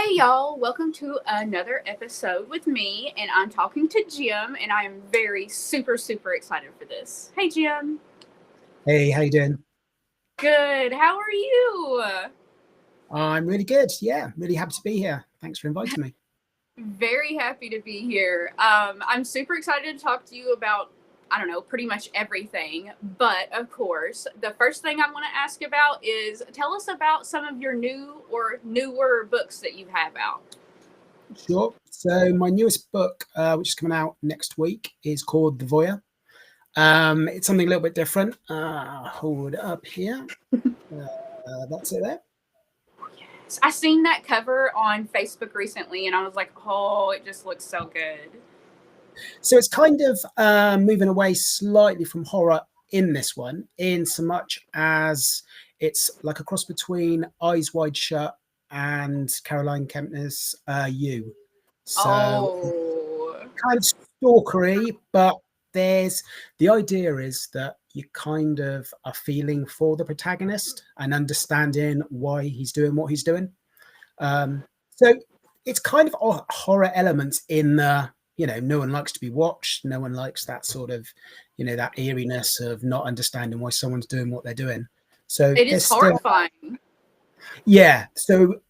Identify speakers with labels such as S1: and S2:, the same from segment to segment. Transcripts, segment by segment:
S1: Hey y'all, welcome to another episode with me, and I'm talking to Jim, and I am very super excited for this. Hey Jim.
S2: Hey, how you doing?
S1: Good. How are you?
S2: I'm really good. Yeah, really happy to be here. Thanks for inviting me.
S1: Very happy to be here. I'm super excited to talk to you about, I don't know, pretty much everything. But of course, the first thing I want to ask about is tell us about some of your new or newer books that you have out.
S2: Sure. So my newest book, which is coming out next week, is called The Voyeur. It's something a little bit different. Hold it up here. That's it there.
S1: I seen that cover on Facebook recently, and I was like, oh, it just looks so good.
S2: So it's kind of moving away slightly from horror in this one, in so much as it's like a cross between Eyes Wide Shut and Caroline Kempner's You. So
S1: Oh,
S2: kind of stalkery, but there's the idea is that you kind of are feeling for the protagonist and understanding why he's doing what he's doing. So it's kind of horror elements in the, no one likes to be watched. No one likes that sort of, that eeriness of not understanding why someone's doing what they're doing. So
S1: it is
S2: there's still,
S1: horrifying.
S2: yeah. So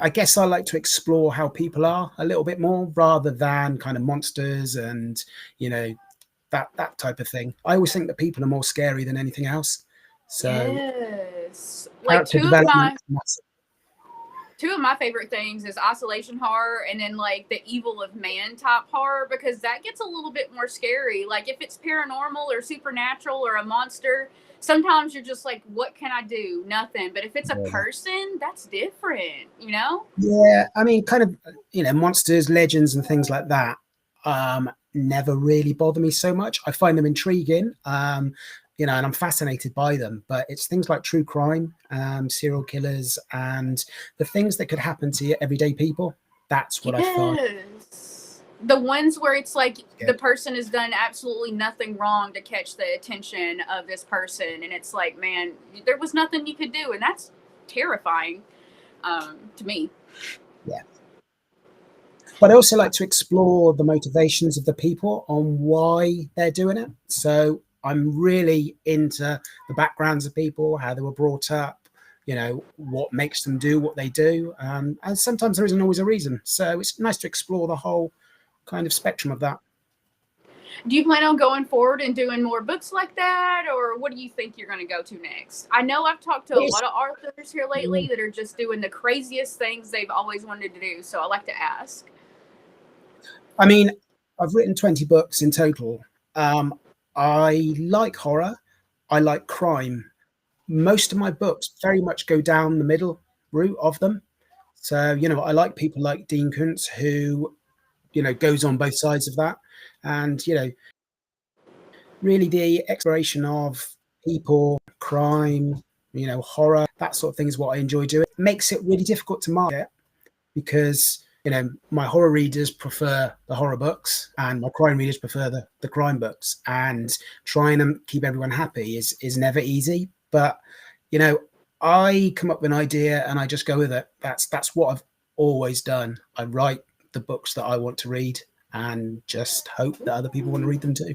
S2: I guess I like to explore how people are a little bit more rather than kind of monsters and, that type of thing. I always think that people are more scary than anything else. So
S1: Yes. Like
S2: character development.
S1: two of my favorite things is isolation horror and then like the evil of man type horror, because that gets a little bit more scary. Like if it's paranormal or supernatural or a monster, sometimes you're just like, what can I do? Nothing. But if it's a person, that's different, you know?
S2: Yeah, I mean, kind of, monsters, legends, and things like that never really bother me so much. I find them intriguing, and I'm fascinated by them. But it's things like true crime, serial killers, and the things that could happen to everyday people. That's what I find.
S1: Yes. The ones where it's like the person has done absolutely nothing wrong to catch the attention of this person. And it's like, man, there was nothing you could do. And that's terrifying to me.
S2: Yeah. But I also like to explore the motivations of the people on why they're doing it. So I'm really into the backgrounds of people, how they were brought up, what makes them do what they do. And sometimes there isn't always a reason. So it's nice to explore the whole kind of spectrum of that.
S1: Do you plan on going forward and doing more books like that? Or what do you think you're going to go to next? I know I've talked to a lot of authors here lately that are just doing the craziest things they've always wanted to do. So I like to ask.
S2: I mean, I've written 20 books in total. I like horror. I like crime. Most of my books very much go down the middle route of them. So, I like people like Dean Koontz who, goes on both sides of that. And, really the exploration of people, crime, horror, that sort of thing is what I enjoy doing. It makes it really difficult to market because, my horror readers prefer the horror books and my crime readers prefer the crime books. And trying to keep everyone happy is never easy. But, I come up with an idea and I just go with it. That's what I've always done. I write the books that I want to read and just hope that other people want to read them too.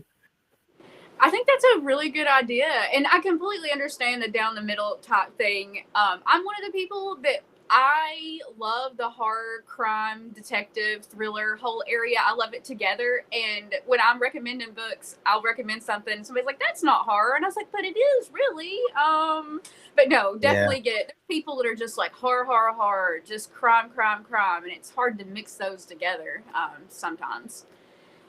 S1: I think that's a really good idea. And I completely understand the down the middle type thing. I'm one of the people that I love the horror, crime, detective, thriller whole area. I love it together. And when I'm recommending books, I'll recommend something. Somebody's like, that's not horror. And I was like, but it is really. But no, definitely get people that are just like horror, just crime. And it's hard to mix those together sometimes.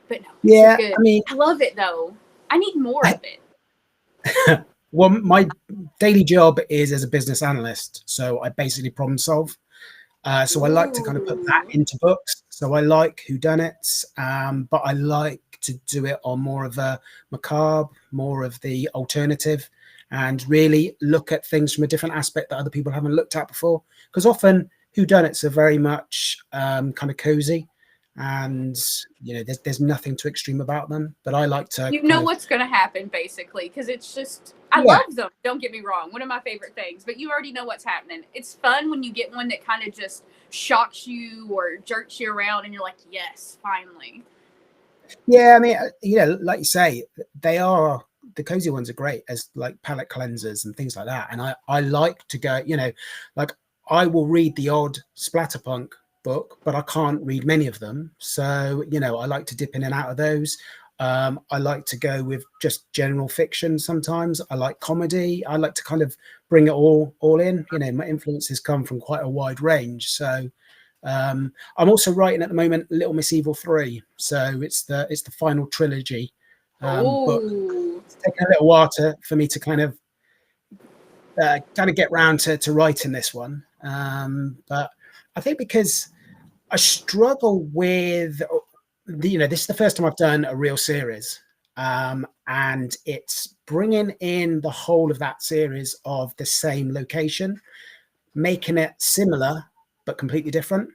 S1: But no,
S2: yeah,
S1: good.
S2: I mean,
S1: I love it though. I need more of it.
S2: Well, my daily job is as a business analyst. So I basically problem solve. So I like to kind of put that into books. So I like whodunits, but I like to do it on more of a macabre, more of the alternative, and really look at things from a different aspect that other people haven't looked at before. Because often whodunits are very much kind of cozy. and there's nothing too extreme about them. But I like to
S1: You
S2: kind
S1: know
S2: of,
S1: what's going to happen, basically, because it's just, I
S2: yeah,
S1: love them. Don't get me wrong. One of my favorite things, but you already know what's happening. It's fun when you get one that kind of just shocks you or jerks you around and you're like, yes, finally.
S2: yeah. I mean, like you say, the cozy ones are great as like palate cleansers and things like that. And I like to go, like I will read the odd splatterpunk book, but I can't read many of them. So, I like to dip in and out of those. I like to go with just general fiction sometimes. I like comedy. I like to kind of bring it all in. My influences come from quite a wide range. So I'm also writing at the moment Little Miss Evil 3. So it's the final trilogy book.
S1: Oh,
S2: It's taken a little while for me to kind of get round to writing this one. But I think because I struggle with this is the first time I've done a real series. And it's bringing in the whole of that series of the same location, making it similar but completely different.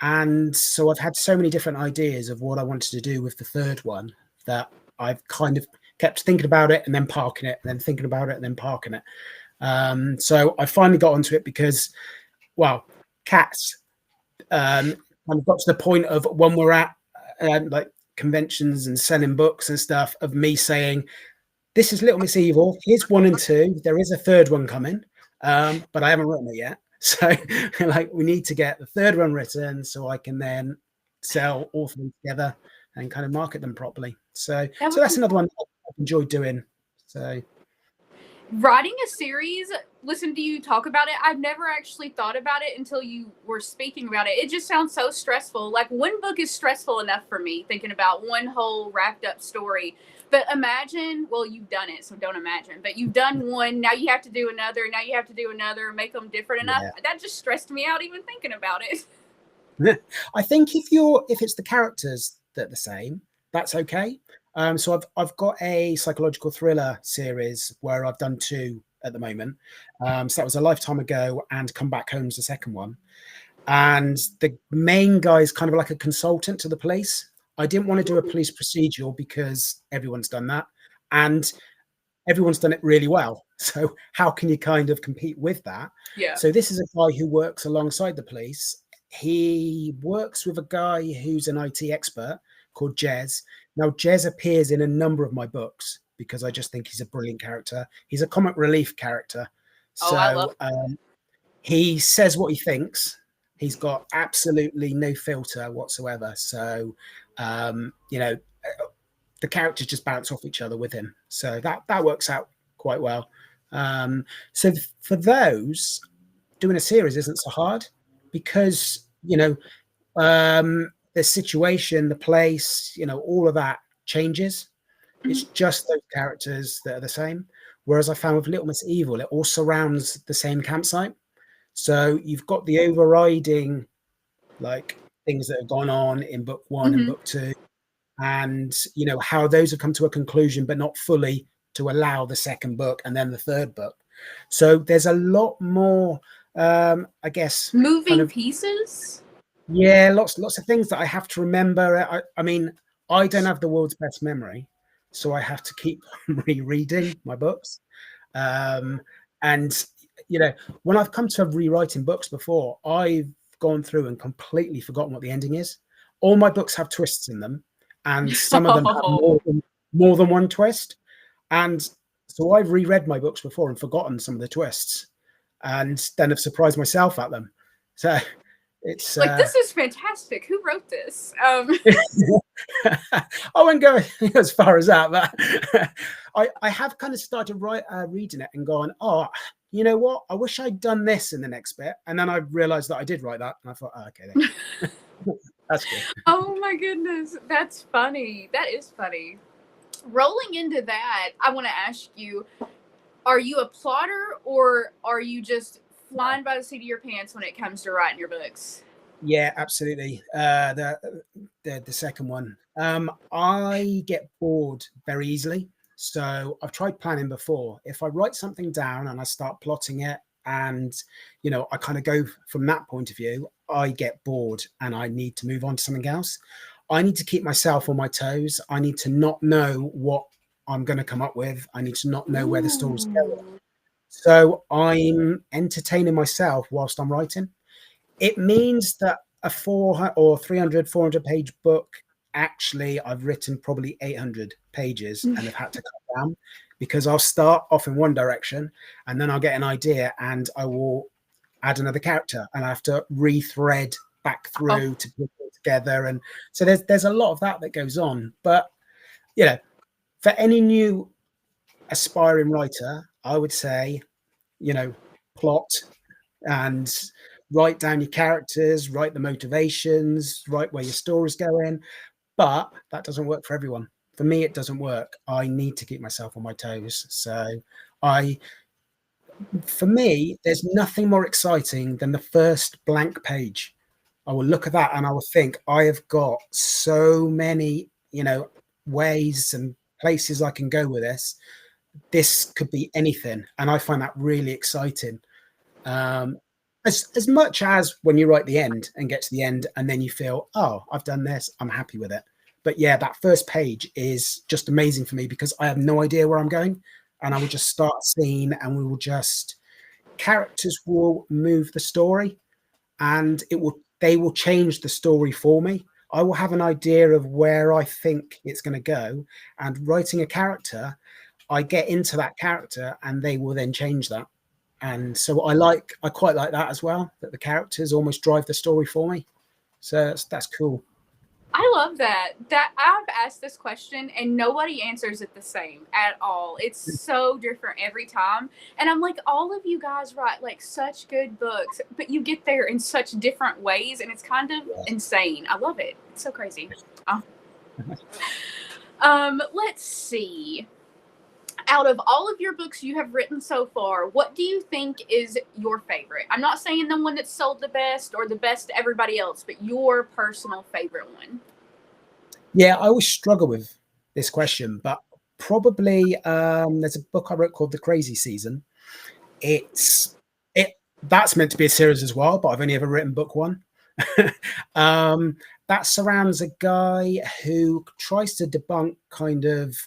S2: And so I've had so many different ideas of what I wanted to do with the third one that I've kind of kept thinking about it and then parking it, and then thinking about it and then parking it. So I finally got onto it because, well, cats kind of got to the point of when we're at like conventions and selling books and stuff, of me saying, this is Little Miss Evil. Here's 1 and 2. There is a third one coming, but I haven't written it yet. So like we need to get the third one written so I can then sell all of them together and kind of market them properly. So that's another one that I've enjoyed doing. So
S1: writing a series, listen to you talk about it, I've never actually thought about it until you were speaking about it. It just sounds so stressful. Like, one book is stressful enough for me, thinking about one whole wrapped up story. But imagine, well, you've done it, so don't imagine, but you've done one, now you have to do another, now you have to do another, make them different enough.
S2: yeah.
S1: That just stressed me out even thinking about it.
S2: I think if it's the characters that are the same, that's okay. So I've got a psychological thriller series where I've done 2 at the moment. So that was a lifetime ago, and Come Back Home's the second one. And the main guy is kind of like a consultant to the police. I didn't want to do a police procedural because everyone's done that, and everyone's done it really well. So how can you kind of compete with that?
S1: Yeah.
S2: So this is a guy who works alongside the police. He works with a guy who's an IT expert called Jez. Now, Jez appears in a number of my books because I just think he's a brilliant character. He's a comic relief character.
S1: Oh, I love
S2: So he says what he thinks. He's got absolutely no filter whatsoever. So, the characters just bounce off each other with him. So that works out quite well. So for those, doing a series isn't so hard because, the situation, the place, all of that changes. It's just those characters that are the same. Whereas I found with Little Miss Evil, it all surrounds the same campsite. So you've got the overriding like things that have gone on in book 1 and book 2, and how those have come to a conclusion, but not fully, to allow the second book and then the third book. So there's a lot more, I guess,
S1: moving
S2: kind of,
S1: pieces.
S2: yeah, lots of things that I have to remember. I mean, I don't have the world's best memory, so I have to keep rereading my books. And when I've come to rewriting books before, I've gone through and completely forgotten what the ending is. All my books have twists in them, and some of them have more than one twist. And so I've reread my books before and forgotten some of the twists, and then have surprised myself at them. So it's
S1: like, this is fantastic. Who wrote this?
S2: I won't go as far as that, but I have kind of started reading it and going, oh, you know what? I wish I'd done this in the next bit. And then I realized that I did write that. And I thought, oh, okay, then. That's good.
S1: Oh my goodness. That's funny. That is funny. Rolling into that, I want to ask you, are you a plotter or are you just flying by the seat of your pants when it comes to writing your books?
S2: Yeah, absolutely. The second one. I get bored very easily. So I've tried planning before. If I write something down and I start plotting it, and I kind of go from that point of view. I get bored and I need to move on to something else. I need to keep myself on my toes. I need to not know what I'm going to come up with. I need to not know where the story's going.
S1: Ooh.
S2: So I'm entertaining myself whilst I'm writing. It means that a 400 or 300, 400 page book, actually, I've written probably 800 pages and have had to cut down, because I'll start off in one direction and then I'll get an idea and I will add another character and I have to rethread back through to put it together. And so there's a lot of that goes on. But, for any new aspiring writer, I would say, plot and write down your characters, write the motivations, write where your story's going. But that doesn't work for everyone. For me, it doesn't work. I need to keep myself on my toes. So for me, there's nothing more exciting than the first blank page. I will look at that and I will think, I have got so many, ways and places I can go with this. This could be anything. And I find that really exciting. As much as when you write the end and get to the end and then you feel, oh, I've done this, I'm happy with it. But yeah, that first page is just amazing for me because I have no idea where I'm going, and I will just start a scene and characters will move the story, and they will change the story for me. I will have an idea of where I think it's going to go, and writing a character, I get into that character and they will then change that. And so I quite like that as well, that the characters almost drive the story for me. So that's cool.
S1: I love that. That I've asked this question and nobody answers it the same at all. It's so different every time. And I'm like, all of you guys write like such good books, but you get there in such different ways and it's kind of insane. I love it. It's so crazy. Let's see. Out of all of your books you have written so far, what do you think is your favorite? I'm not saying the one that's sold the best or the best to everybody else, but your personal favorite one.
S2: Yeah, I always struggle with this question, but probably there's a book I wrote called The Crazy Season. That's meant to be a series as well, but I've only ever written book one. That surrounds a guy who tries to debunk kind of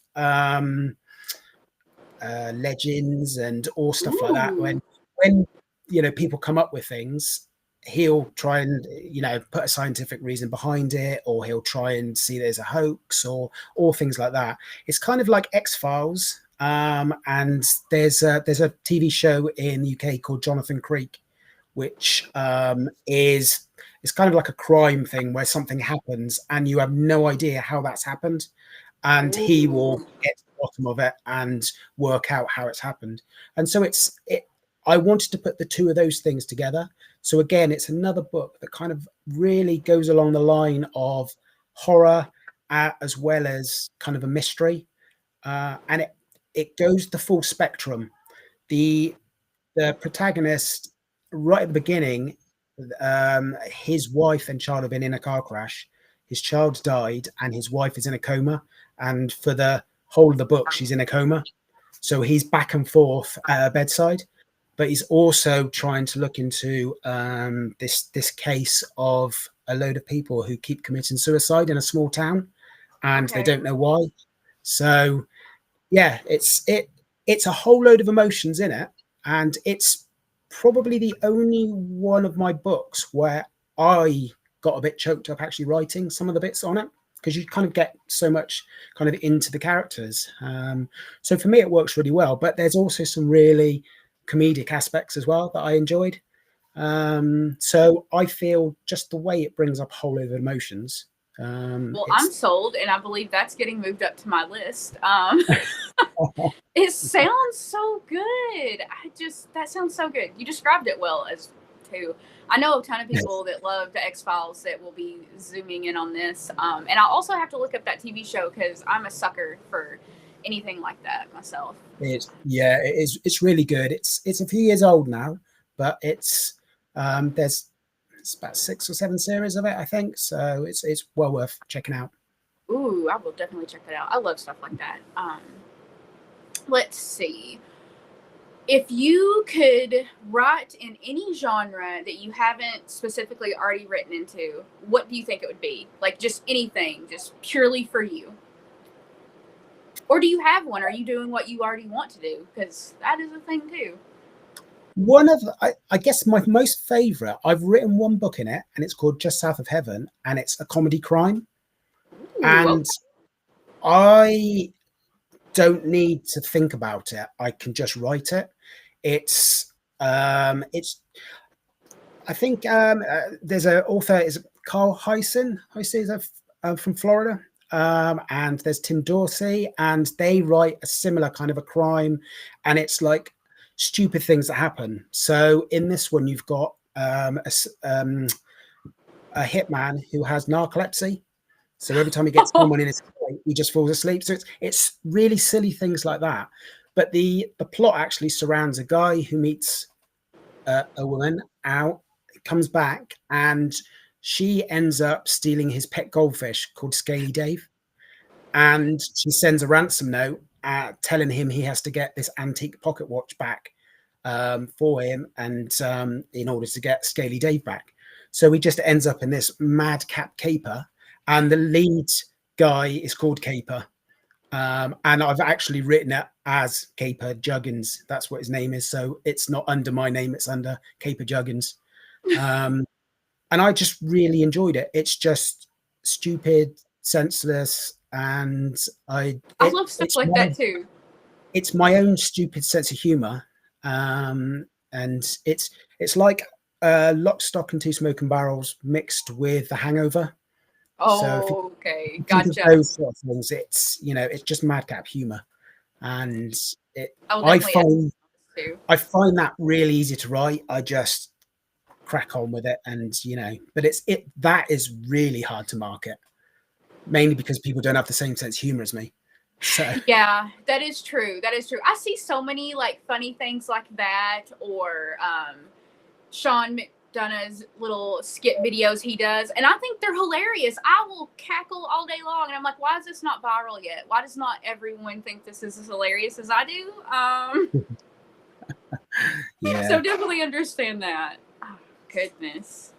S2: legends and all stuff like that. When people come up with things, he'll try and put a scientific reason behind it, or he'll try and see there's a hoax or things like that. It's kind of like X-Files, and there's a TV show in the UK called Jonathan Creek, which is kind of like a crime thing where something happens and you have no idea how that's happened, and he will get to the bottom of it and work out how it's happened. And so I wanted to put the two of those things together. So again, it's another book that kind of really goes along the line of horror as well as kind of a mystery, and it goes the full spectrum. The protagonist, right at the beginning, his wife and child have been in a car crash. His child died and his wife is in a coma, and for the whole of the book she's in a coma. So he's back and forth at her bedside, but he's also trying to look into this case of a load of people who keep committing suicide in a small town, and they don't know why. So yeah, it's a whole load of emotions in it, and it's probably the only one of my books where I got a bit choked up actually writing some of the bits on it, because you kind of get so much kind of into the characters. So for me, it works really well. But there's also some really comedic aspects as well that I enjoyed. So I feel just the way it brings up a whole load of emotions.
S1: Well, I'm sold, and I believe that's getting moved up to my list. It sounds so good. That sounds so good. You described it well as too. I know a ton of people that love the X-Files that will be zooming in on this. And I also have to look up that TV show because I'm a sucker for anything like that myself.
S2: It is. It's really good. It's a few years old now, but there's about 6 or 7 series of it, I think. So it's well worth checking out.
S1: Ooh, I will definitely check that out. I love stuff like that. Let's see. If you could write in any genre that you haven't specifically already written into, what do you think it would be? Like just anything, just purely for you. Or do you have one? Are you doing what you already want to do? Because that is a thing too.
S2: One of, I guess, my most favorite, I've written one book in it, and it's called Just South of Heaven, and it's a comedy crime.
S1: Ooh,
S2: And
S1: okay.
S2: I don't need to think about it. I can just write it. It's I think there's an author is Carl Hyson. From Florida. And there's Tim Dorsey, and they write a similar kind of a crime, and it's like stupid things that happen. So in this one, you've got a hitman who has narcolepsy. So every time he gets someone in his sight, he just falls asleep. So it's really silly things like that. But the plot actually surrounds a guy who meets a woman out, comes back, and she ends up stealing his pet goldfish called Scaly Dave. And she sends a ransom note telling him he has to get this antique pocket watch back for him, and in order to get Scaly Dave back. So he just ends up in this madcap caper, and the lead guy is called Caper. And I've actually written it as Caper Juggins. That's what his name is. So it's not under my name, it's under Caper Juggins. And I just really enjoyed it. It's just stupid, senseless, and
S1: I love stuff like that too.
S2: it's my own stupid sense of humor. And it's like Lock, Stock, and Two Smoking Barrels mixed with The Hangover. So if
S1: Oh, okay,
S2: you think of
S1: gotcha.
S2: those sort of things, it's just madcap humor, and it
S1: I will
S2: I
S1: definitely add
S2: find
S1: this too.
S2: I find that really easy to write. I just crack on with it, and but that is really hard to market, mainly because people don't have the same sense of humor as me. So
S1: Yeah, that is true. That is true. I see so many like funny things like that, or Sean McDonough's little skit videos he does, and I think they're hilarious. I will cackle all day long, and I'm like, why is this not viral yet? Why does not everyone think this is as hilarious as I do?
S2: yeah,
S1: So definitely understand that. Oh, goodness.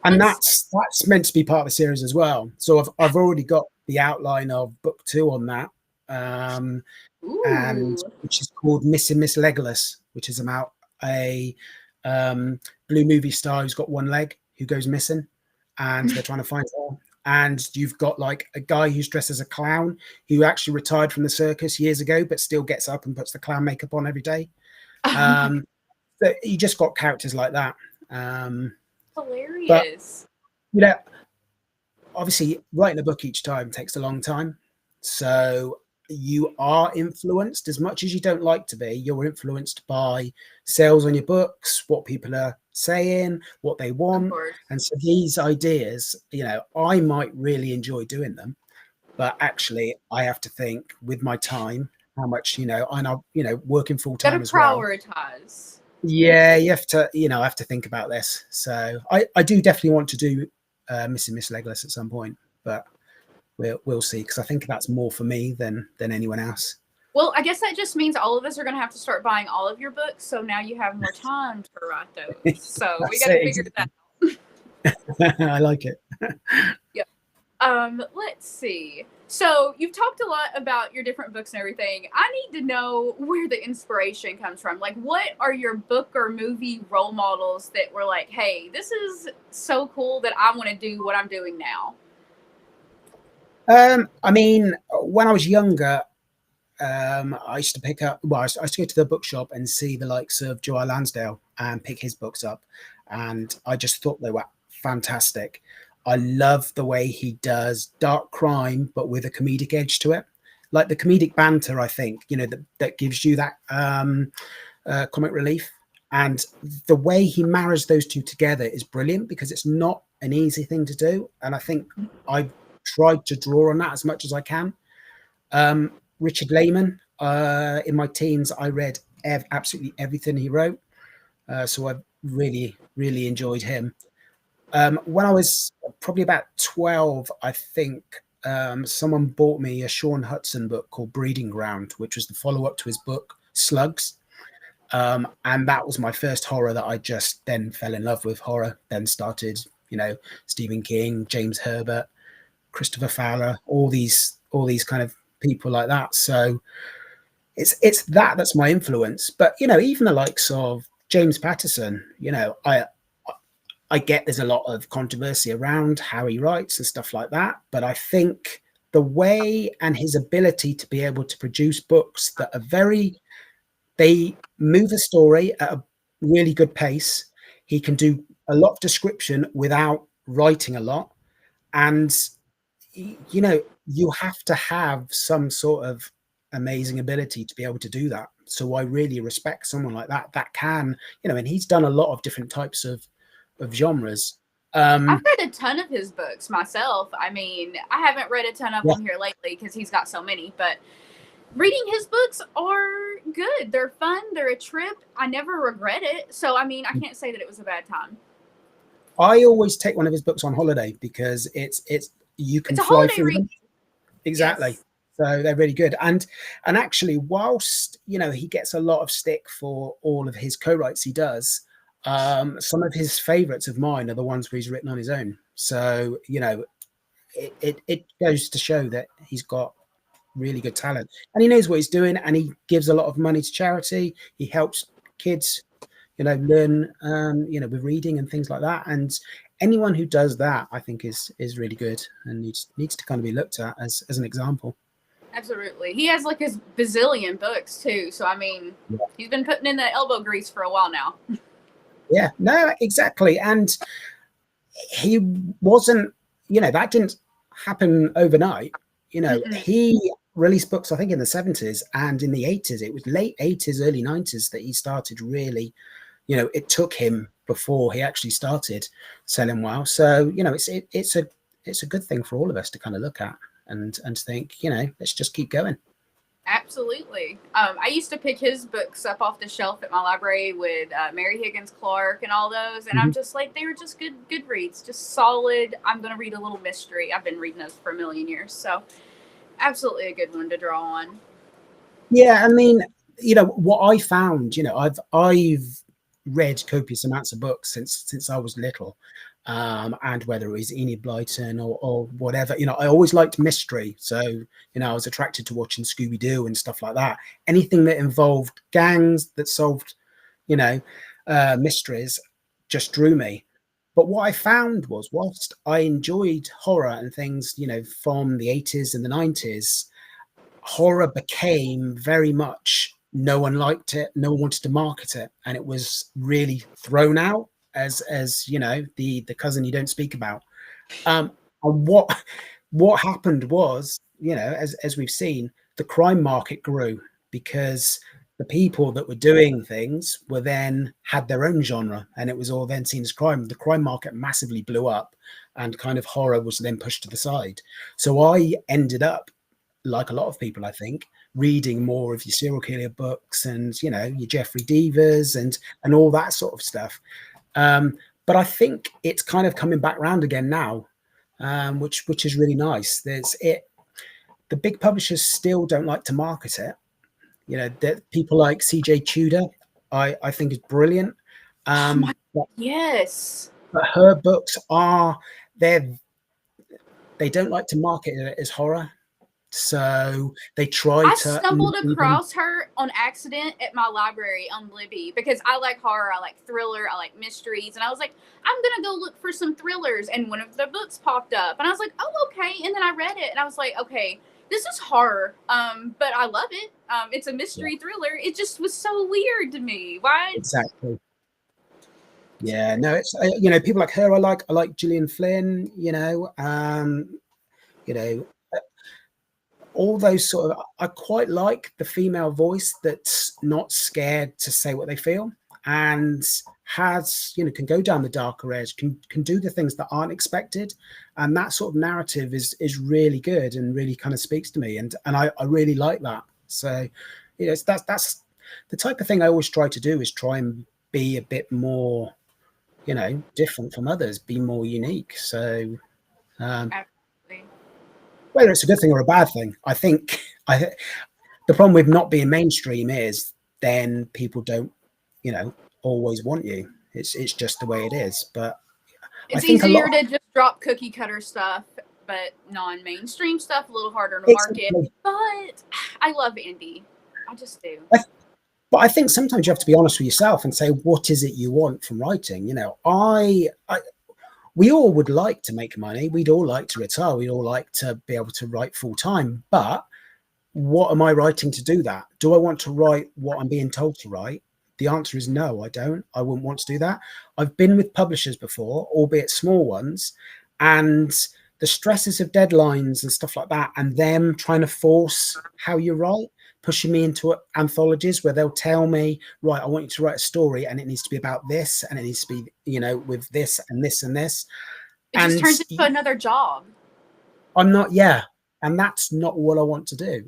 S2: and
S1: Let's.
S2: that's meant to be part of the series as well. So I've already got the outline of book 2 on that, um, and
S1: Ooh.
S2: which is called Missing Miss Legolas, which is about a blue movie star who's got one leg who goes missing, and they're trying to find her. And you've got like a guy who's dressed as a clown who actually retired from the circus years ago, but still gets up and puts the clown makeup on every day. But you just got characters like that. But
S1: Hilarious.
S2: you know, obviously writing a book each time takes a long time. So you are influenced as much as you don't like to be. You're influenced by sales on your books, what people are saying, what they
S1: Of
S2: want.
S1: course.
S2: And so these ideas, I might really enjoy doing them, but actually I have to think with my time, how much, and I'm, working full
S1: Gotta
S2: time as well.
S1: prioritize.
S2: Yeah, you have to, I have to think about this. So I do definitely want to do Missing Miss Legolas at some point, but we'll see, because I think that's more for me than anyone else.
S1: Well, I guess that just means all of us are going to have to start buying all of your books. So now you have more time to write those. So we
S2: That's
S1: got to
S2: it,
S1: figure that
S2: exactly.
S1: out.
S2: I like it.
S1: Yep. Let's see. So you've talked a lot about your different books and everything. I need to know where the inspiration comes from. Like, what are your book or movie role models that were like, hey, this is so cool that I want to do what I'm doing now?
S2: I mean, when I was younger, I used to pick up. Well, I used to go to the bookshop and see the likes of Joel Lansdale and pick his books up, and I just thought they were fantastic. I love the way he does dark crime, but with a comedic edge to it, like the comedic banter. I think that gives you that comic relief, and the way he marries those two together is brilliant, because it's not an easy thing to do, and I think I've tried to draw on that as much as I can. Richard Lehman, in my teens, I read absolutely everything he wrote. So I really, really enjoyed him. When I was probably about 12, I think someone bought me a Sean Hudson book called Breeding Ground, which was the follow up to his book Slugs. And that was my first horror that I just then fell in love with horror, then started, Stephen King, James Herbert, Christopher Fowler, all these kind of people like that. So it's that's my influence. But even the likes of James Patterson, I get there's a lot of controversy around how he writes and stuff like that, but I think the way and his ability to be able to produce books that are they move a story at a really good pace. He can do a lot of description without writing a lot. And, you have to have some sort of amazing ability to be able to do that. So I really respect someone like that can, and he's done a lot of different types of genres.
S1: I've read a ton of his books myself. I mean, I haven't read a ton of them here lately because he's got so many, but reading his books are good. They're fun. They're a trip. I never regret it. So, I mean, I can't say that it was a bad time.
S2: I always take one of his books on holiday because you can fly through them. Exactly. Yes. So they're really good. And actually, whilst, he gets a lot of stick for all of his co-writes he does, some of his favorites of mine are the ones where he's written on his own. So, it goes to show that he's got really good talent and he knows what he's doing, and he gives a lot of money to charity. He helps kids, learn, with reading and things like that. And anyone who does that, I think is really good and needs to kind of be looked at as an example.
S1: Absolutely. He has like his bazillion books too. So, I mean, he's been putting in the elbow grease for a while now.
S2: Yeah, no, exactly. And he wasn't, that didn't happen overnight. He released books, I think, in the 70s and in the 80s. It was late 80s, early 90s that he started really, it took him before he actually started selling well. So, it's a good thing for all of us to kind of look at and think, let's just keep going.
S1: Absolutely. I used to pick his books up off the shelf at my library with Mary Higgins Clark and all those. And I'm just like, they were just good reads, just solid. I'm going to read a little mystery. I've been reading those for a million years. So absolutely a good one to draw on.
S2: Yeah. I mean, what I found, I've read copious amounts of books since I was little. And whether it was Enid Blyton or whatever, I always liked mystery. So, I was attracted to watching Scooby-Doo and stuff like that. Anything that involved gangs that solved, mysteries just drew me. But what I found was, whilst I enjoyed horror and things, from the 80s and the 90s, horror became very much, no one liked it, no one wanted to market it, and it was really thrown out as the cousin you don't speak about. And what happened was, as we've seen, the crime market grew because the people that were doing things had their own genre, and it was all then seen as crime. The crime market massively blew up, and kind of horror was then pushed to the side. So I ended up, like a lot of people, I think, reading more of your serial killer books and your Jeffrey Devers and all that sort of stuff. But I think it's kind of coming back around again now, which is really nice. The big publishers still don't like to market it. That people like CJ Tudor, I think is brilliant.
S1: Yes.
S2: But her books they don't like to market it as horror. So they try
S1: I
S2: to.
S1: I stumbled across her on accident at my library on Libby because I like horror, I like thriller, I like mysteries, and I was like, I'm gonna go look for some thrillers, and one of the books popped up, and I was like, oh, okay, and then I read it, and I was like, okay, this is horror, but I love it. It's a mystery thriller. It just was so weird to me. Why?
S2: Exactly. Yeah, no, it's people like her. I like Gillian Flynn. All those sort of. I quite like the female voice that's not scared to say what they feel and can go down the darker edge, can do the things that aren't expected, and that sort of narrative is really good and really kind of speaks to me, and I really like that. So, that's the type of thing I always try to do, is try and be a bit more, different from others, be more unique. So, whether it's a good thing or a bad thing, I think the problem with not being mainstream is then people don't always want you. It's just the way it is. But I
S1: It's
S2: think a lot
S1: easier to just drop cookie cutter stuff, but non-mainstream stuff a little harder to market.
S2: exactly.
S1: But I love indie. I just do.
S2: But I think sometimes you have to be honest with yourself and say, what is it you want from writing? We all would like to make money. We'd all like to retire. We'd all like to be able to write full time. But what am I writing to do that? Do I want to write what I'm being told to write? The answer is no, I don't. I wouldn't want to do that. I've been with publishers before, albeit small ones, and the stresses of deadlines and stuff like that, and them trying to force how you write, pushing me into anthologies where they'll tell me, right, I want you to write a story and it needs to be about this and it needs to be, with this and this and this.
S1: It just turns into another job.
S2: I'm not, yeah. And that's not what I want to do.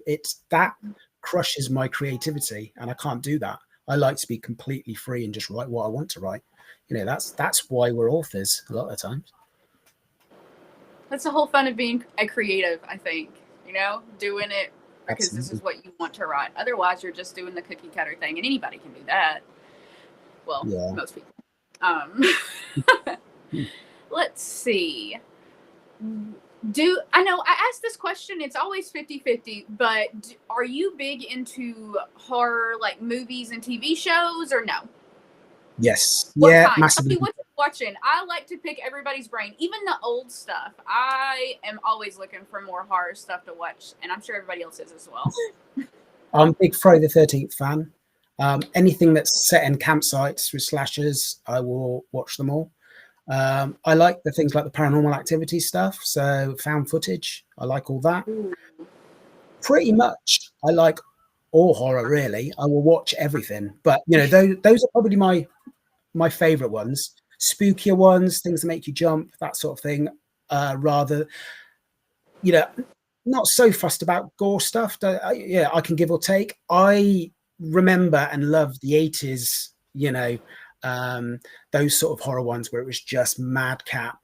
S2: That crushes my creativity and I can't do that. I like to be completely free and just write what I want to write. That's why we're authors a lot of the times.
S1: That's the whole fun of being a creative, I think, doing it because
S2: Absolutely.
S1: This is what you want to write. Otherwise, you're just doing the cookie cutter thing, and anybody can do that. Well, yeah. Most people. Let's see. I know I asked this question, it's always 50-50, but are you big into horror, like movies and TV shows, or no?
S2: Yes.
S1: What
S2: yeah,
S1: kind?
S2: massively.
S1: What you watching? I like to pick everybody's brain, even the old stuff. I am always looking for more horror stuff to watch, and I'm sure everybody else is as well.
S2: I'm a big Friday the 13th fan. Anything that's set in campsites with slashers, I will watch them all. I like the things like the paranormal activity stuff, so found footage. I like all that.
S1: Ooh.
S2: Pretty much, I like all horror. Really, I will watch everything. But those are probably my favorite ones. Spookier ones, things that make you jump, that sort of thing. Rather, not so fussed about gore stuff. I can give or take. I remember and love the 80s. Those sort of horror ones where it was just madcap,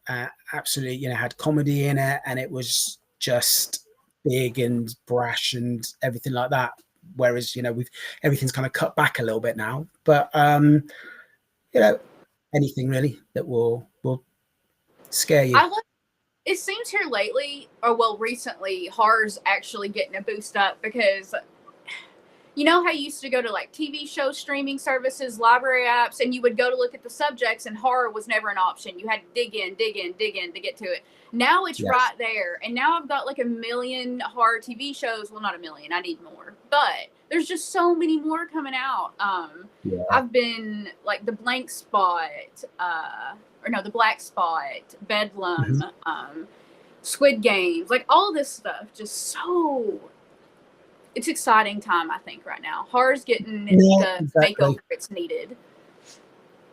S2: absolutely, had comedy in it, and it was just big and brash and everything like that. Whereas, everything's kind of cut back a little bit now. But anything really that will scare you.
S1: It seems here lately, or recently, horror's actually getting a boost up because you know how you used to go to like TV show streaming services, library apps, and you would go to look at the subjects and horror was never an option. You had to dig in to get to it. Now it's right there. And now I've got like 1 million horror TV shows. Well, not 1 million. I need more. But there's just so many more coming out. I've been like The Blank Spot, The Black Spot, Bedlam, Squid Games, like all this stuff. Just so... It's exciting time, I think, right now. Horror's getting the makeover it's needed.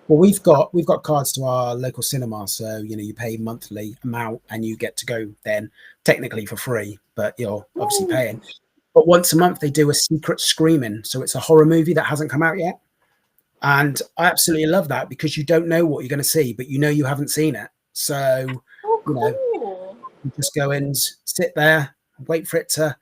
S2: Well, we've got cards to our local cinema, so you pay monthly amount and you get to go then technically for free, but you're obviously paying. But once a month they do a secret screening, so it's a horror movie that hasn't come out yet, and I absolutely love that because you don't know what you're going to see, but you haven't seen it, so
S1: cool.
S2: You just go and sit there, wait for it to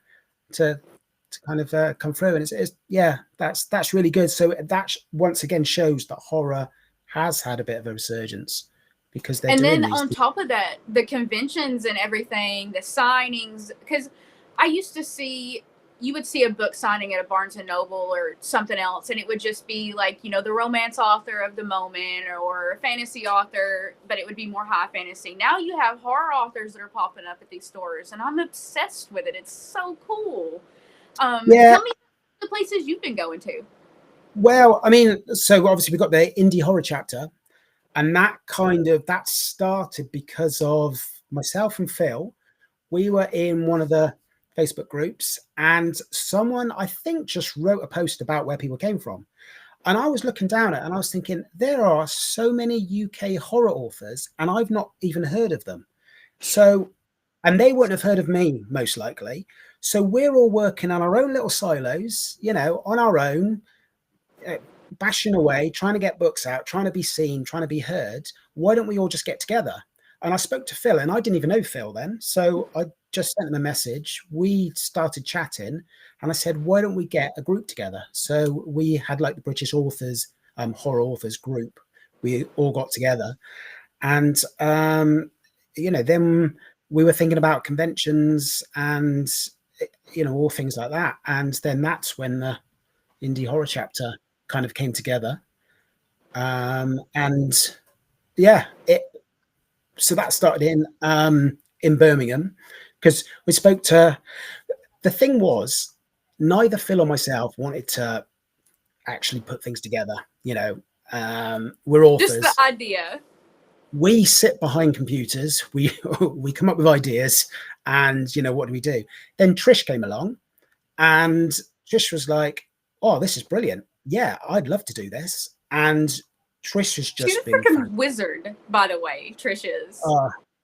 S2: kind of come through, and that's really good. So that once again shows that horror has had a bit of a resurgence because they're doing
S1: then on top of that, the conventions and everything, the signings, because I used to see, you would see a book signing at a Barnes and Noble or something else, and it would just be like, the romance author of the moment or a fantasy author, but it would be more high fantasy. Now you have horror authors that are popping up at these stores, and I'm obsessed with it. It's so cool. Tell me the places you've been going to.
S2: Well, I mean, so obviously we've got the indie horror chapter, and that started because of myself and Phil. We were in one of the Facebook groups, and someone, I think, just wrote a post about where people came from. And I was looking down at it and I was thinking, there are so many UK horror authors, and I've not even heard of them. So, and they wouldn't have heard of me, most likely. So we're all working on our own little silos, on our own, bashing away, trying to get books out, trying to be seen, trying to be heard. Why don't we all just get together? And I spoke to Phil, and I didn't even know Phil then. So I just sent him a message. We started chatting, and I said, why don't we get a group together? So we had like the British Authors horror authors group. We all got together, and then we were thinking about conventions and all things like that. And then that's when the indie horror chapter kind of came together. And yeah, so that started in Birmingham, because we spoke to. The thing was, neither Phil or myself wanted to actually put things together. We're authors.
S1: Just the idea.
S2: We sit behind computers. We come up with ideas, and what do we do? Then Trish came along, and Trish was like, "Oh, this is brilliant. Yeah, I'd love to do this." And Trish has just
S1: She's a freaking wizard, by the way. Trish is.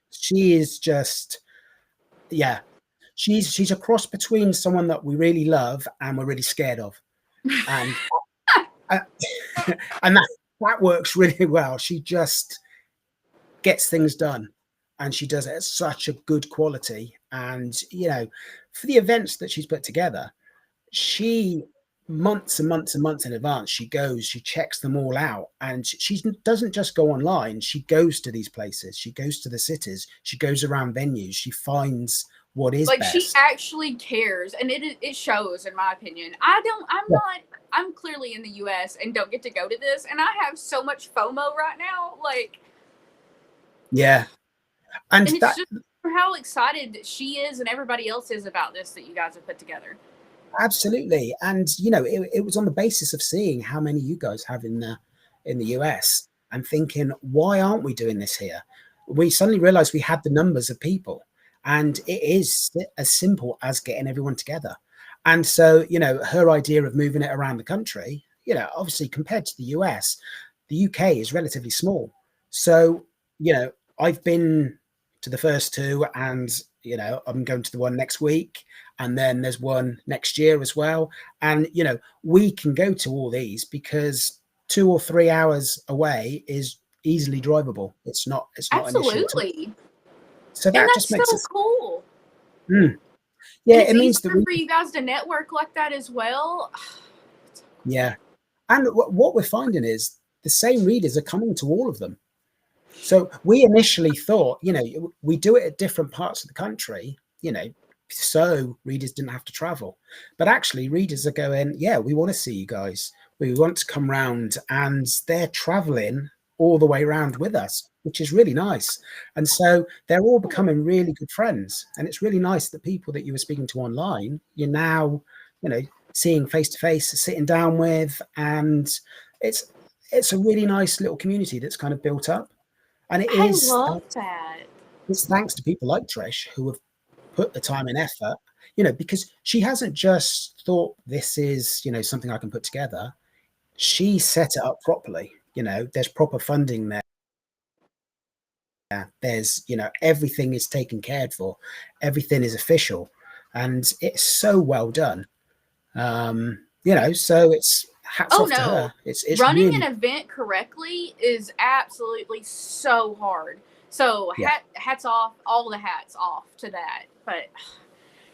S2: She is just, yeah. She's a cross between someone that we really love and we're really scared of, and and that works really well. She just gets things done, and she does it at such a good quality. And for the events that she's put together, she months and months and months in advance, she checks them all out, and she doesn't just go online. She goes to these places, she goes to the cities, she goes around venues, she finds what is best.
S1: She actually cares, and it shows, in my opinion. I'm clearly in the US and don't get to go to this, and I have so much FOMO right now,
S2: yeah. And
S1: it's just for how excited she is and everybody else is about this that you guys have put together.
S2: Absolutely. And it was on the basis of seeing how many you guys have in the US, and thinking, why aren't we doing this here? We suddenly realized we had the numbers of people, and it is as simple as getting everyone together. And so her idea of moving it around the country, obviously compared to the US, the UK is relatively small. So I've been to the first two, and I'm going to the one next week, and then there's one next year as well. And we can go to all these because 2 or 3 hours away is easily drivable. It's not
S1: absolutely.
S2: So that just makes it
S1: cool.
S2: Yeah, it means
S1: that for you guys to network like that as well.
S2: Yeah, and what we're finding is the same readers are coming to all of them. So we initially thought, we do it at different parts of the country, so readers didn't have to travel. But actually, readers are going, yeah, we want to see you guys. We want to come round, and they're traveling all the way around with us, which is really nice. And so they're all becoming really good friends. And it's really nice that people that you were speaking to online, you're now, seeing face to face, sitting down with, and it's a really nice little community that's kind of built up. And I
S1: love that.
S2: It's thanks to people like Trish who have put the time and effort, because she hasn't just thought this is, something I can put together. She set it up properly. There's proper funding there. There's, everything is taken care for. Everything is official, and it's so well done. So it's hats off to her. It's
S1: running
S2: really...
S1: an event correctly is absolutely so hard. So hats off, all the hats off to that. But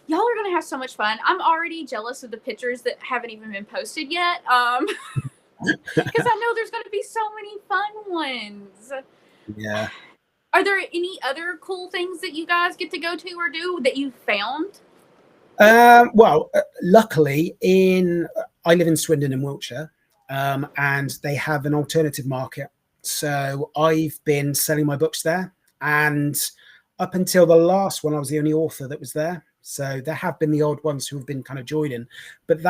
S1: y'all are gonna have so much fun. I'm already jealous of the pictures that haven't even been posted yet. Because I know there's gonna be so many fun ones.
S2: Yeah.
S1: Are there any other cool things that you guys get to go to or do that you found?
S2: Well, luckily I live in Swindon in Wiltshire, and they have an alternative market. So I've been selling my books there, and up until the last one, I was the only author that was there. So there have been the odd ones who have been kind of joining, but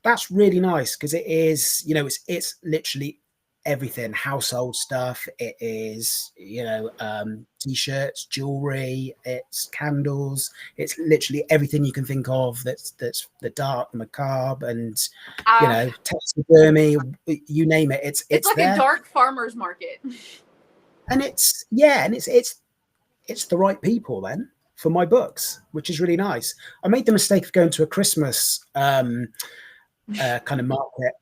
S2: that's really nice, because it is, it's literally everything, household stuff. It is, t-shirts, jewelry, it's candles, it's literally everything you can think of that's the dark, the macabre, and taxidermy, you name it. It's
S1: like there. A dark farmer's market.
S2: And it's the right people then for my books, which is really nice. I made the mistake of going to a Christmas kind of market,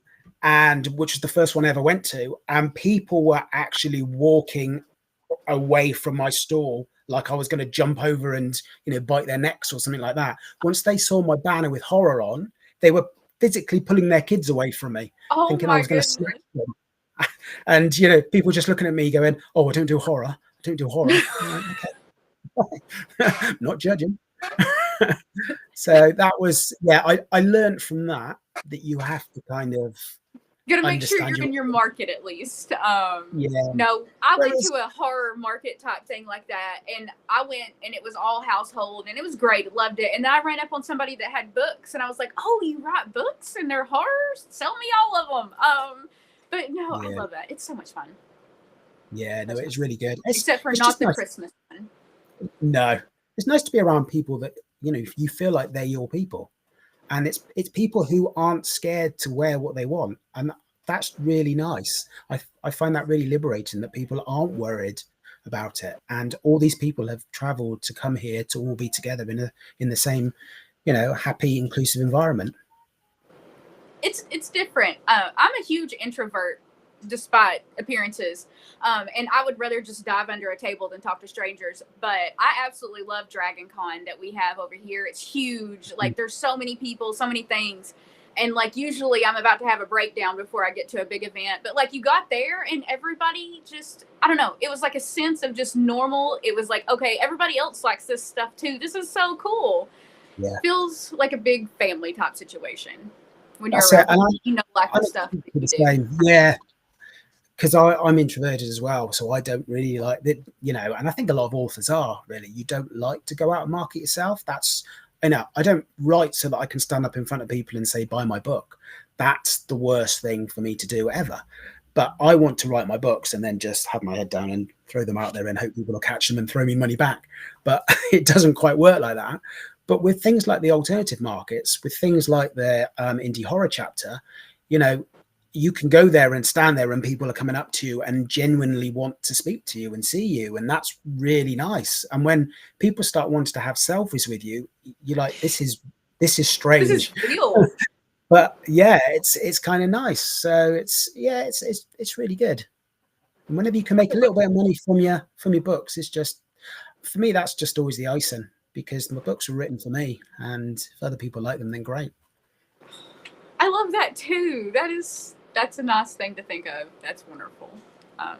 S2: and which was the first one I ever went to, and people were actually walking away from my stall like I was going to jump over and bite their necks or something like that. Once they saw my banner with horror on, they were physically pulling their kids away from me, thinking I was going to snatch them. And people just looking at me going, "Oh, I don't do horror. I don't do horror." I'm like, okay, not judging. So that was, yeah, I learned from that you have to kind of
S1: Gotta make sure
S2: understand
S1: you're
S2: your,
S1: in your market at least.
S2: yeah.
S1: No, I
S2: Well,
S1: went to a horror market type thing like that, and I went and it was all household, and it was great, loved it. And then I ran up on somebody that had books, and I was like, "Oh, you write books and they're horrors? Sell me all of them." But no, I
S2: yeah,
S1: love that. It's so much fun.
S2: yeah, no,
S1: Much
S2: it's
S1: fun.
S2: really good. It's
S1: Except for
S2: it's
S1: not
S2: just
S1: the
S2: nice.
S1: Christmas one.
S2: No, it's nice to be around people that you feel like they're your people, and it's people who aren't scared to wear what they want, and that's really nice. I find that really liberating that people aren't worried about it, and all these people have traveled to come here to all be together in the same happy, inclusive environment.
S1: It's different. I'm a huge introvert, despite appearances, and I would rather just dive under a table than talk to strangers. But I absolutely love Dragon Con that we have over here. It's huge. Like there's so many people, so many things. And like usually I'm about to have a breakdown before I get to a big event. But like you got there and everybody just, I don't know, it was like a sense of just normal. It was like, okay, everybody else likes this stuff too. This is so cool.
S2: Yeah,
S1: Feels like a big family type situation when you're
S2: that's it.
S1: around
S2: And
S1: people like
S2: I'm
S1: the stuff that
S2: the
S1: you do.
S2: same. Yeah, because I'm introverted as well, so I don't really like that, and I think a lot of authors are really. You don't like to go out and market yourself. That's, I don't write so that I can stand up in front of people and say, buy my book. That's the worst thing for me to do ever. But I want to write my books and then just have my head down and throw them out there and hope people will catch them and throw me money back. But it doesn't quite work like that. But with things like the alternative markets, with things like the indie horror chapter, you know, you can go there and stand there and people are coming up to you and genuinely want to speak to you and see you. And that's really nice. And when people start wanting to have selfies with you, you're like, this is
S1: This is
S2: strange.
S1: real.
S2: But yeah, it's kind of nice. So it's really good. And whenever you can make a little bit of money from your books, it's just, for me, that's just always the icing, because my books were written for me, and if other people like them, then great.
S1: I love that too. That's a nice thing to think of. That's wonderful. Um,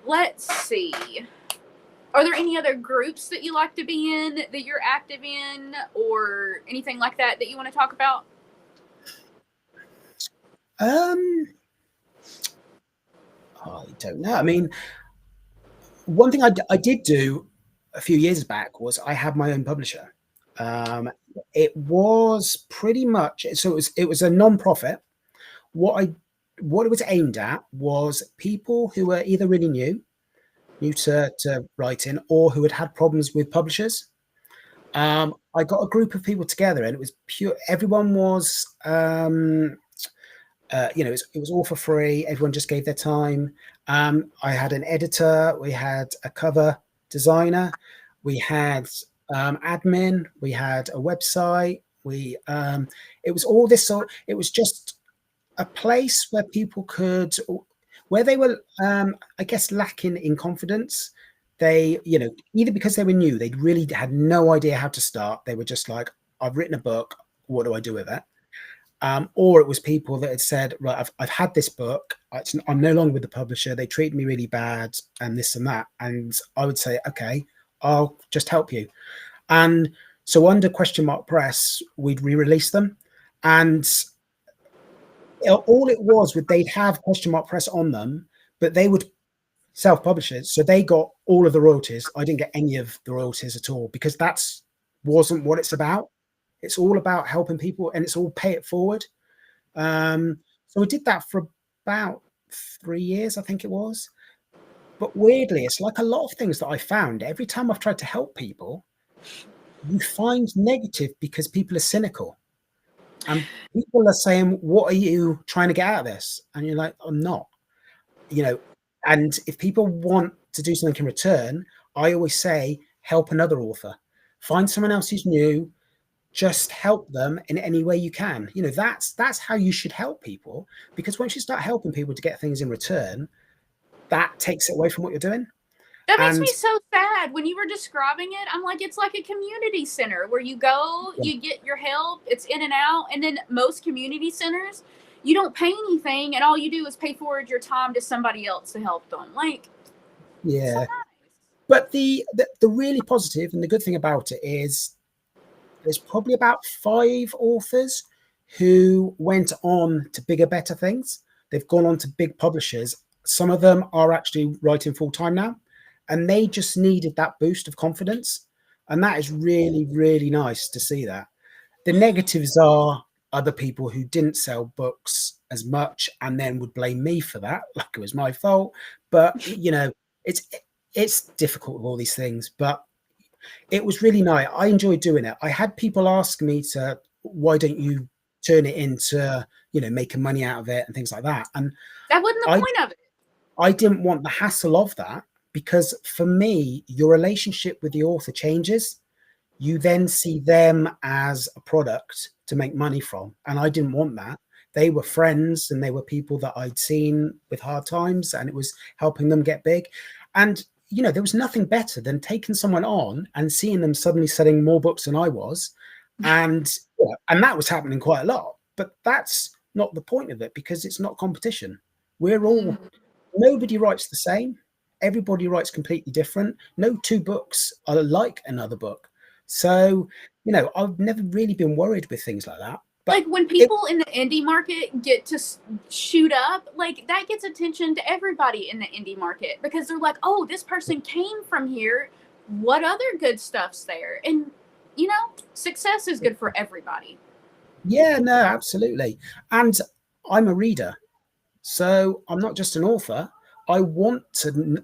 S1: let's see. Are there any other groups that you like to be in, that you're active in, or anything like that that you want to talk about?
S2: Um, I don't know. I mean, one thing I did do a few years back was I had my own publisher. It was pretty much, so it was a non-profit. What it was aimed at was people who were either really new to writing, or who had problems with publishers. I got a group of people together, and it was pure. Everyone was, it was all for free. Everyone just gave their time. I had an editor. We had a cover designer. We had admin. We had a website. It was all this sort. It was just a place where people could, where they were, I guess, lacking in confidence. They, either because they were new, they really had no idea how to start. They were just like, I've written a book. What do I do with it? Or it was people that had said, right, I've had this book. I'm no longer with the publisher. They treat me really bad and this and that. And I would say, okay, I'll just help you. And so under Question Mark Press, we'd re-release them. And all it was, they'd have Question Mark Press on them, but they would self-publish it. So they got all of the royalties. I didn't get any of the royalties at all, because that's wasn't what it's about. It's all about helping people, and it's all pay it forward. So we did that for about 3 years, I think it was. But weirdly, it's like a lot of things that I found. Every time I've tried to help people, you find negative, because people are cynical. And people are saying, what are you trying to get out of this? And you're like, I'm not. And if people want to do something in return, I always say, help another author. Find someone else who's new. Just help them in any way you can. That's how you should help people, because once you start helping people to get things in return, that takes it away from what you're doing.
S1: That makes
S2: And
S1: me so sad. When you were describing it, I'm like, it's like a community center where you go,
S2: yeah,
S1: you get your help, it's in and out. And then most community centers, you don't pay anything, and all you do is pay forward your time to somebody else to help them. Like, so
S2: Yeah.
S1: nice.
S2: But the really positive and the good thing about it is there's probably about 5 authors who went on to bigger, better things. They've gone on to big publishers. Some of them are actually writing full time now, and they just needed that boost of confidence. And that is really, really nice to see that. The negatives are other people who didn't sell books as much and then would blame me for that, like it was my fault. But it's it's difficult with all these things. But it was really nice. I enjoyed doing it. I had people ask me to, why don't you turn it into, making money out of it and things like that. And
S1: That wasn't the
S2: I
S1: point of it.
S2: I didn't want the hassle of that, because for me, your relationship with the author changes. You then see them as a product to make money from. And I didn't want that. They were friends and they were people that I'd seen with hard times, and it was helping them get big. And, there was nothing better than taking someone on and seeing them suddenly selling more books than I was. And, and that was happening quite a lot. But that's not the point of it, because it's not competition. We're all, nobody writes the same. Everybody writes completely different. No two books are like another book. So, I've never really been worried with things like that. But
S1: like when people in the indie market get to shoot up, like that gets attention to everybody in the indie market, because they're like, oh, this person came from here. What other good stuff's there? And, success is good for everybody.
S2: yeah, no, absolutely. And I'm a reader. So I'm not just an author. I want to,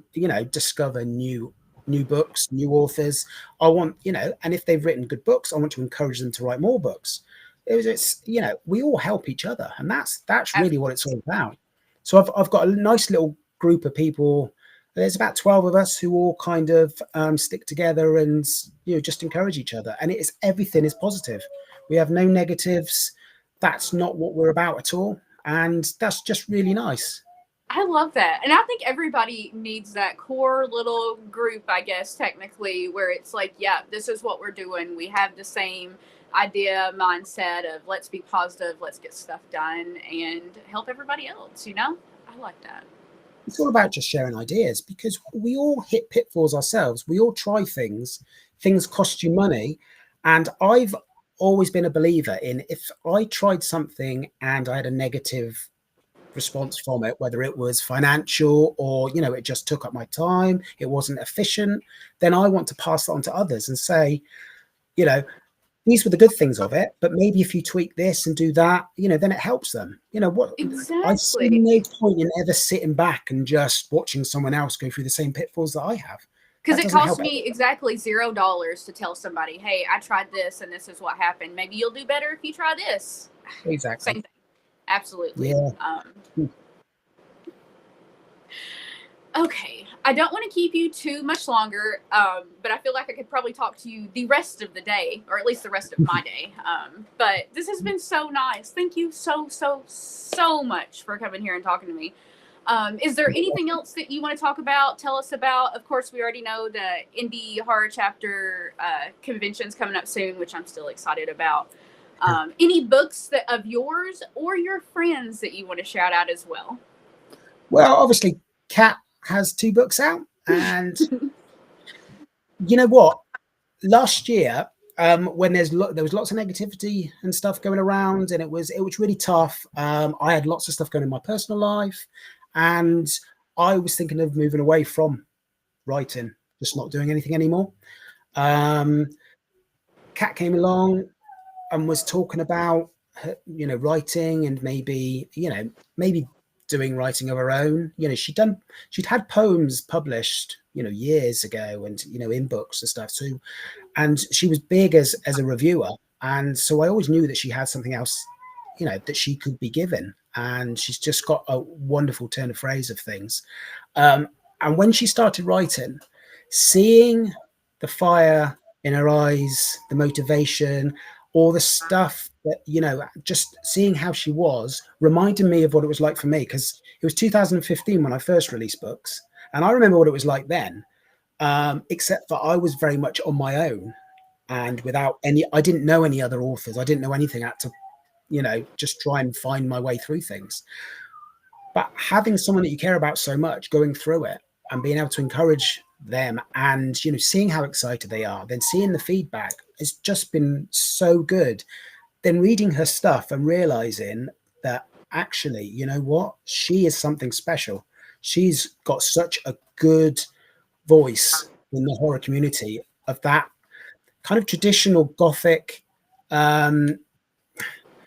S2: discover new books, new authors. I want, and if they've written good books, I want to encourage them to write more books. It's we all help each other, and that's really what it's all about. So I've got a nice little group of people. There's about 12 of us who all kind of stick together and just encourage each other. And everything is positive. We have no negatives. That's not what we're about at all. And that's just really nice.
S1: I love that. And I think everybody needs that core little group, I guess, technically, where it's like, yeah, this is what we're doing. We have the same idea, mindset of let's be positive, let's get stuff done and help everybody else, I like that.
S2: It's all about just sharing ideas, because we all hit pitfalls ourselves. We all try things. Things cost you money. And I've always been a believer in, if I tried something and I had a negative response from it, whether it was financial or it just took up my time, it wasn't efficient, then I want to pass that on to others and say, these were the good things of it, but maybe if you tweak this and do that, then it helps them. I see
S1: Exactly.
S2: no point in ever sitting back and just watching someone else go through the same pitfalls that I have.
S1: Because
S2: That
S1: it
S2: doesn't
S1: costs
S2: help
S1: me exactly $0 to tell somebody, hey, I tried this and this is what happened. Maybe you'll do better if you try this.
S2: exactly.
S1: Same thing. Absolutely.
S2: Yeah.
S1: Okay, I don't want to keep you too much longer, but I feel like I could probably talk to you the rest of the day, or at least the rest of my day. But this has been so nice. Thank you so much for coming here and talking to me. Is there anything else that you want to talk about? Tell us about. Of course, we already know the Indie Horror Chapter convention's coming up soon, which I'm still excited about. Any books of yours or your friends that you want to shout out as well?
S2: Well, obviously, Kat has 2 books out, and you know what? Last year, when there was lots of negativity and stuff going around, and it was really tough. I had lots of stuff going in my personal life, and I was thinking of moving away from writing, just not doing anything anymore. Kat came along and was talking about writing, and maybe doing writing of her own. She'd had poems published years ago, and in books and stuff too, and she was big as a reviewer, and so I always knew that she had something else that she could be given, and she's just got a wonderful turn of phrase of things. And when she started writing, seeing the fire in her eyes, the motivation, all the stuff that just seeing how she was reminded me of what it was like for me, because it was 2015 when I first released books, and I remember what it was like then, except for I was very much on my own, and without I didn't know any other authors. I didn't know anything. I had to just try and find my way through things. But having someone that you care about so much going through it and being able to encourage them and, seeing how excited they are, then seeing the feedback, it's just been so good. Then reading her stuff and realizing that actually, you know what? She is something special. She's got such a good voice in the horror community of that kind of traditional gothic.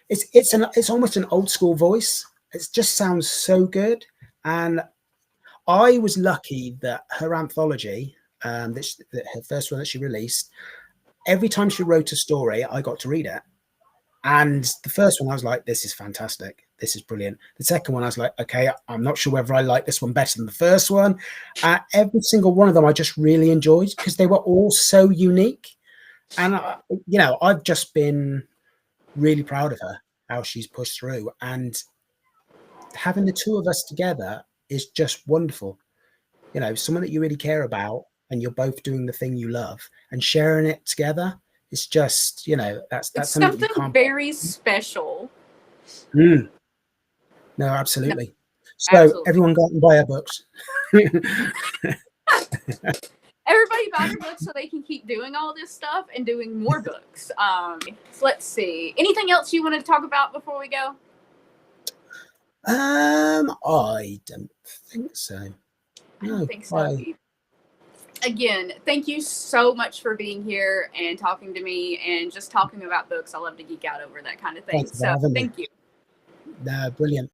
S2: It's almost an old school voice. It just sounds so good. And I was lucky that her anthology, that her first one that she released, every time she wrote a story, I got to read it. And the first one, I was like, this is fantastic. This is brilliant. The second one, I was like, okay, I'm not sure whether I like this one better than the first one. Every single one of them, I just really enjoyed because they were all so unique. And, I've just been really proud of her, how she's pushed through. And having the two of us together is just wonderful. Someone that you really care about and you're both doing the thing you love and sharing it together. It's just, that's
S1: It's
S2: something that you
S1: something
S2: can't.
S1: very special.
S2: No, absolutely. So
S1: Absolutely.
S2: everyone go out and buy our books.
S1: Everybody buy their books so they can keep doing all this stuff and doing more books. So let's see. Anything else you wanted to talk about before we go?
S2: I don't think so.
S1: I don't think so. Again, thank you so much for being here and talking to me and just talking about books. I love to geek out over that kind of thing. So thank you.
S2: Brilliant.